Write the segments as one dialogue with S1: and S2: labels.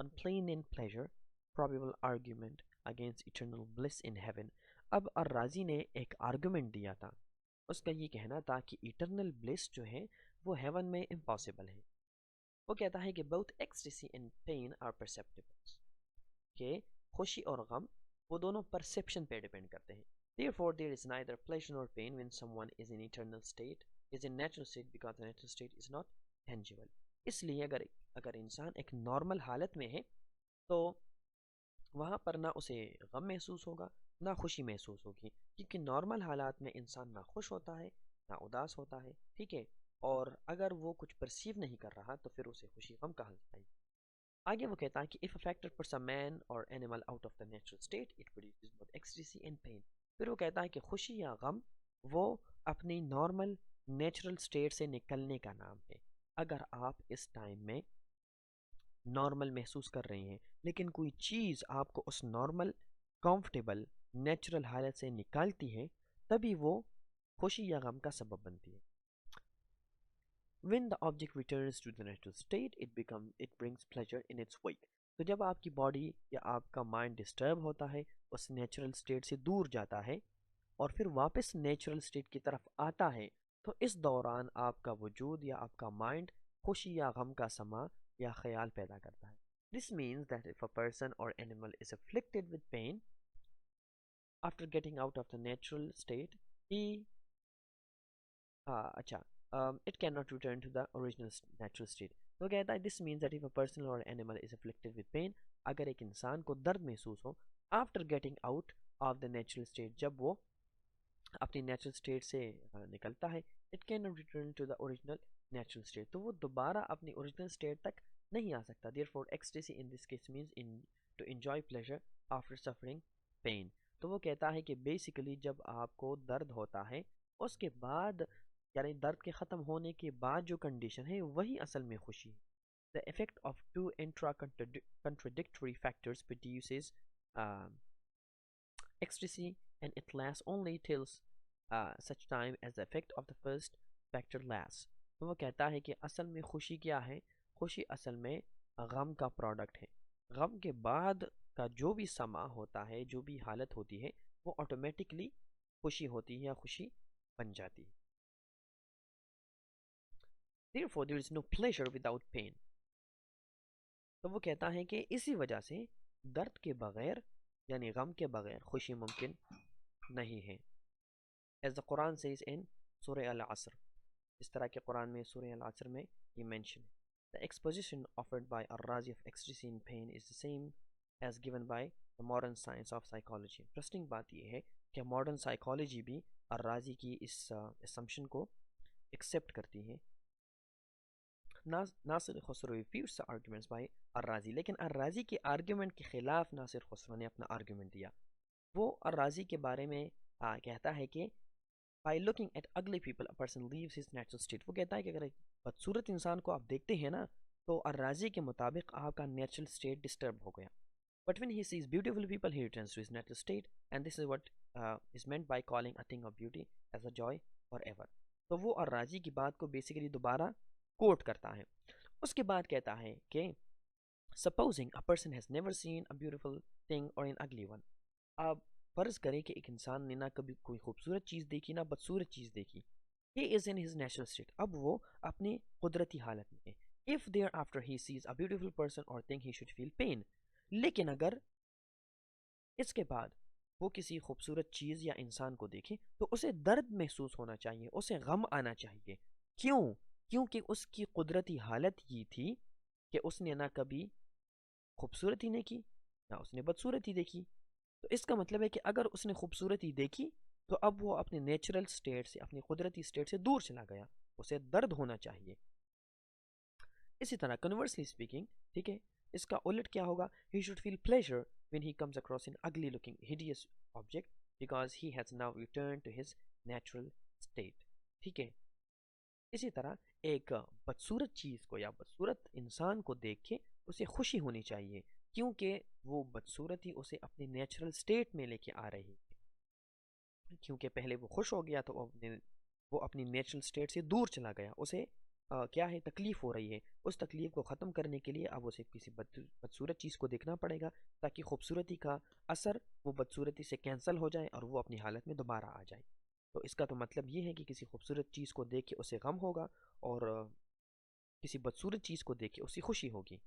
S1: on plain and pleasure, probable argument against eternal bliss in heaven. अब अर्राजी ने एक argument दिया था, उसका ये कहना था कि इटर्नल ब्लिस जो है वो हेवन में इम्पॉसिबल है। वो कहता है कि both ecstasy and pain are perceptible, कि खुशी और गम वो दोनों परसेप्शन पे डिपेंड करते हैं। Therefore, there is neither pleasure nor pain when someone is in eternal state, is in natural state because the natural state is not tangible. इसलिए अगर अगर इंसान एक नॉर्मल हालत में है तो वहाँ पर ना उसे गम महसूस होगा ना खुशी महसूस होगी, क्योंकि नॉर्मल हालात में इंसान ना खुश होता है ना उदास होता है, ठीक है। और अगर वो कुछ परसीव नहीं कर रहा तो फिर उसे खुशी गम कहा जाएगी। आगे वो कहता है कि if a factor puts a man और animal out of the natural state it produces both ecstasy and pain. फिर वो कहता है कि खुशी या गम वो अपनी नॉर्मल नेचुरल स्टेट से निकलने का नाम है। अगर आप इस टाइम में नॉर्मल महसूस कर रहे हैं लेकिन कोई चीज़ आपको उस नॉर्मल कंफर्टेबल नेचुरल हालत से निकालती है, तभी वो खुशी या गम का सबब बनती है। When the object returns to the natural state, it brings pleasure in its wake. तो जब आपकी बॉडी या आपका माइंड डिस्टर्ब होता है, उस नेचुरल स्टेट से दूर जाता है और फिर वापस नेचुरल स्टेट की तरफ आता है, तो इस दौरान आपका वजूद या आपका माइंड खुशी या गम का समा या ख्याल पैदा करता है। This means that if a person or animal is afflicted with pain after getting out of the natural state, he अच्छा it cannot return to the original natural state. तो कहता है this means that if a person or animal is afflicted with pain, अगर एक इंसान को दर्द महसूस हो after getting out of the natural state, जब वो अपनी नेचुरल स्टेट से निकलता है, it cannot return to the original natural state, तो वो दोबारा अपनी ओरिजिनल स्टेट तक नहीं आ सकता। therefore ecstasy in this case means to enjoy pleasure after suffering pain। तो वो कहता है कि बेसिकली जब आपको दर्द होता है उसके बाद यानी दर्द के ख़त्म होने के बाद जो कंडीशन है वही असल में खुशी है। The effect of two intra-contradictory factors produces ecstasy, and it lasts only till such time as the effect of the first factor lasts। तो वो कहता है कि असल में खुशी क्या है? खुशी असल में गम का प्रोडक्ट है। गम के बाद का जो भी समा होता है, जो भी हालत होती है, वो ऑटोमेटिकली खुशी होती है या खुशी बन जाती है। Therefore, there is no pleasure without pain। तो वो कहता है कि इसी वजह से दर्द के बगैर यानी गम के बगैर खुशी मुमकिन नहीं है। As the Quran says in Surah Al-Asr, इस तरह के कुरान में सूरह अल-असर में ये मेंशन है। The exposition offered by Ar-Razi of ecstasy in pain is the same as given by the modern science of psychology। Interesting बात यह है कि मॉडर्न साइकोलॉजी भी अर्राजी की इस असम्पशन को एक्सेप्ट करती है। Nasir Khusro refutes the arguments by अर्राजी, लेकिन अर्राजी के आर्ग्यूमेंट के खिलाफ नासिर खुसरो ने अपना आर्ग्यूमेंट दिया। वो अर्राजी के बारे में कहता है कि By looking at ugly people, a person leaves his natural state। वो कहता है कि अगर एक बदसूरत इंसान को आप देखते हैं ना, तो अर्राजी के मुताबिक आपका नेचुरल स्टेट डिस्टर्ब हो गया। But when he sees beautiful people, he returns to his natural state, and this is what is meant by calling a thing of beauty as a joy forever। तो वो अर्राजी की बात को basically दोबारा coat करता है। उसके बाद कहता है कि Supposing a person has never seen a beautiful thing or an ugly one। अब फर्ज करें कि एक इंसान ने ना कभी कोई खूबसूरत चीज़ देखी ना बदसूरत चीज़ देखी। He is in his natural state। अब वो अपनी कुदरती हालत में है। If thereafter he sees a beautiful person or thing, he should feel pain। लेकिन अगर इसके बाद वो किसी खूबसूरत चीज़ या इंसान को देखे तो उसे दर्द महसूस होना चाहिए, उसे गम आना चाहिए। क्यों? क्योंकि उसकी कुदरती हालत ये थी कि उसने ना कभी खूबसूरती नहीं की ना उसने बदसूरती देखी। तो इसका मतलब है कि अगर उसने खूबसूरती देखी तो अब वो अपने नेचुरल स्टेट से अपनी कुदरती स्टेट से दूर चला गया, उसे दर्द होना चाहिए। इसी तरह कन्वर्सली स्पीकिंग, ठीक है, इसका उलट क्या होगा? He should feel pleasure when he comes across an ugly looking hideous object because he has now return to his natural state. ठीक है, इसी तरह एक बदसूरत चीज़ को या बदसूरत इंसान को देख के उसे खुशी होनी चाहिए, क्योंकि वो बदसूरती उसे अपनी नेचुरल स्टेट में लेके आ रही है। क्योंकि पहले वो खुश हो गया तो वो अपनी नेचुरल स्टेट से दूर चला गया, उसे क्या है, तकलीफ़ हो रही है, उस तकलीफ़ को ख़त्म करने के लिए अब उसे किसी बदसूरत चीज़ को देखना पड़ेगा ताकि खूबसूरती का असर वो बदसूरती से कैंसिल हो जाए और वो अपनी हालत में दोबारा आ जाए। तो इसका तो मतलब ये है कि किसी खूबसूरत चीज़ को देख के उसे गम होगा और किसी बदसूरत चीज़ को देख के उसे खुशी होगी।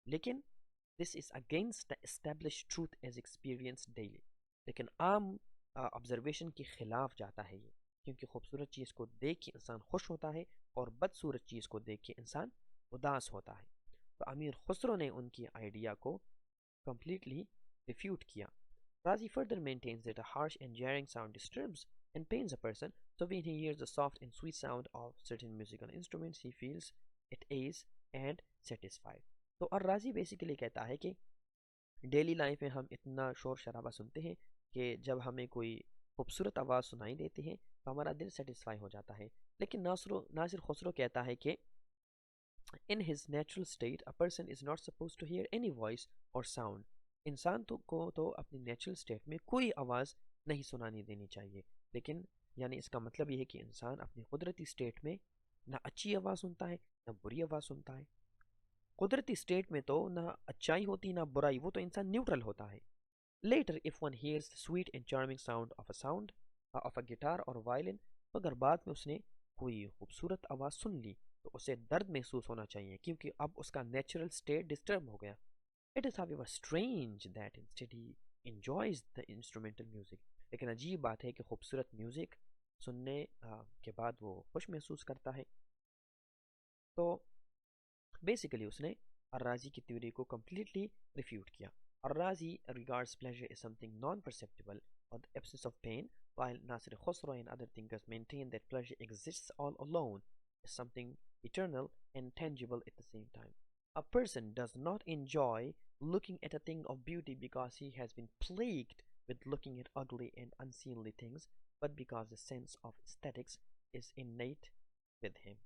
S1: लेकिन this is against the establish truth as experience daily. लेकिन आम ऑब्जर्वेशन के ख़िलाफ़ जाता है ये, क्योंकि खूबसूरत चीज़ को देख के इंसान खुश होता है और बदसूरत चीज़ को देख के इंसान उदास होता है। तो अमीर खुसरो ने उनकी आइडिया को completely refute किया। Razi further maintains that a harsh and jarring sound disturbs and pains a person, so when he hears the soft and sweet sound of certain musical instruments, he feels at ease and satisfied. तो और राजी basically कहता है कि daily life में हम इतना शोर शराबा सुनते हैं कि जब हमें कोई खूबसूरत आवाज़ सुनाई देती है तो हमारा दिल सेटिस्फाई हो जाता है। लेकिन नासिर खुसरो कहता है कि in his natural state, a person is not supposed to hear any voice or sound. इंसान को तो अपनी नेचुरल स्टेट में कोई आवाज़ नहीं सुनानी देनी चाहिए। लेकिन यानी इसका मतलब ये है कि इंसान अपनी कुदरती स्टेट में ना अच्छी आवाज़ सुनता है ना बुरी आवाज़ सुनता है। कुदरती स्टेट में तो ना अच्छाई होती ना बुराई, वो तो इंसान न्यूट्रल होता है। Later, if one hears the sweet and charming sound of a guitar or violin, तो अगर बाद में उसने कोई खूबसूरत आवाज़ सुन ली तो उसे दर्द महसूस होना चाहिए क्योंकि अब उसका नेचुरल स्टेट डिस्टर्ब हो गया। It is however strange that instead he enjoys the instrumental music. लेकिन अजीब बात है कि खूबसूरत म्यूज़िक सुनने के बाद वो खुश महसूस करता है। तो बेसिकली उसने अर्राजी की थ्योरी को completely रिफ्यूट किया। Ar-Razi regards pleasure as something non-perceptible or the absence of pain, while Nasir Khosrow and other thinkers maintain that pleasure exists all alone as something eternal and tangible at the same time. A person does not enjoy looking at a thing of beauty because he has been plagued with looking at ugly and unseemly things, but because the sense of aesthetics is innate with him.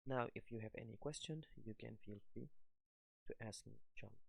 S1: Now, if you have any question, you can feel free to ask me, inshallah.